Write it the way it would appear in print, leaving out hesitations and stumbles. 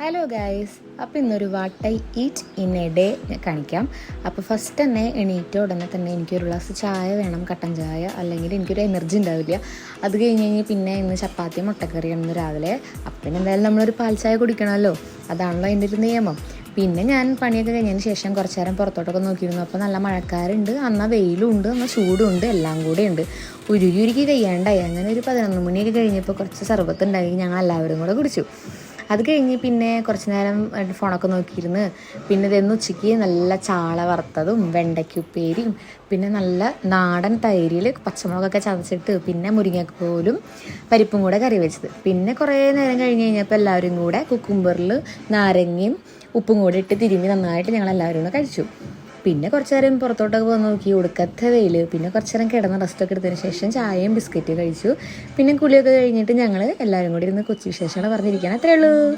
Hello guys, അപ്പോൾ ഇന്നൊരു what I eat in A day കാണിക്കാം. അപ്പോൾ ഫസ്റ്റ് തന്നെ എണീറ്റ ഉടനെ തന്നെ എനിക്കൊരു ഗ്ലാസ് ചായ വേണം, കട്ടൻ ചായ, അല്ലെങ്കിൽ എനിക്കൊരു എനർജി ഉണ്ടാവില്ല. അത് കഴിഞ്ഞ് പിന്നെ ഇന്ന് ചപ്പാത്തി മുട്ടക്കറിയാണ് രാവിലെ. അപ്പം പിന്നെ എന്തായാലും നമ്മളൊരു പാൽ ചായ കുടിക്കണമല്ലോ, അതാണല്ലോ അതിൻ്റെ ഒരു നിയമം. പിന്നെ ഞാൻ പണിയൊക്കെ കഴിഞ്ഞതിന് ശേഷം കുറച്ച് നേരം പുറത്തോട്ടൊക്കെ നോക്കിയിരുന്നു. അപ്പോൾ നല്ല മഴക്കാരുണ്ട്, എന്നാൽ വെയിലും ഉണ്ട്, എന്നാൽ ചൂടും ഉണ്ട്, എല്ലാം കൂടെ ഉണ്ട്. ഉരുകി കഴിയാണ്ടായി. അങ്ങനെ ഒരു 11 മണിയൊക്കെ കഴിഞ്ഞപ്പോൾ കുറച്ച് സർബത്ത് ഉണ്ടാക്കി ഞങ്ങൾ എല്ലാവരും കൂടെ കുടിച്ചു. അത് കഴിഞ്ഞ് പിന്നെ കുറച്ച് നേരം ഫോണൊക്കെ നോക്കിയിരുന്ന് പിന്നെ ഇതെന്ന് ഉച്ചയ്ക്ക് നല്ല ചാള വറുത്തതും വെണ്ടയ്ക്കുപ്പേരിയും പിന്നെ നല്ല നാടൻ തൈരിൽ പച്ചമുളകൊക്കെ ചതച്ചിട്ട് പിന്നെ മുരിങ്ങക്കോലും പരിപ്പും കൂടെ കറി വെച്ചത്. പിന്നെ കുറേ നേരം കഴിഞ്ഞ് കഴിഞ്ഞപ്പോൾ എല്ലാവരും കൂടെ കുക്കുംബറിൽ നാരങ്ങയും ഉപ്പും കൂടെ ഇട്ട് തിരുമ്മി നന്നായിട്ട് ഞങ്ങളെല്ലാവരും കൂടെ കഴിച്ചു. പിന്നെ കുറച്ച് നേരം പുറത്തോട്ടൊക്കെ പോയി നോക്കി, ഒടുക്കത്തെ വെയിൽ. പിന്നെ കുറച്ച് നേരം കിടന്ന് റെസ്റ്റൊക്കെ എടുത്തതിന് ശേഷം ചായയും ബിസ്ക്കറ്റ് കഴിച്ചു. പിന്നെ കുളിയൊക്കെ കഴിഞ്ഞിട്ട് ഞങ്ങൾ എല്ലാവരും കൂടി ഇരുന്ന് കൊച്ചി വിശേഷങ്ങൾ പറഞ്ഞിരിക്കുകയാണ്. അത്രയേ ഉള്ളൂ.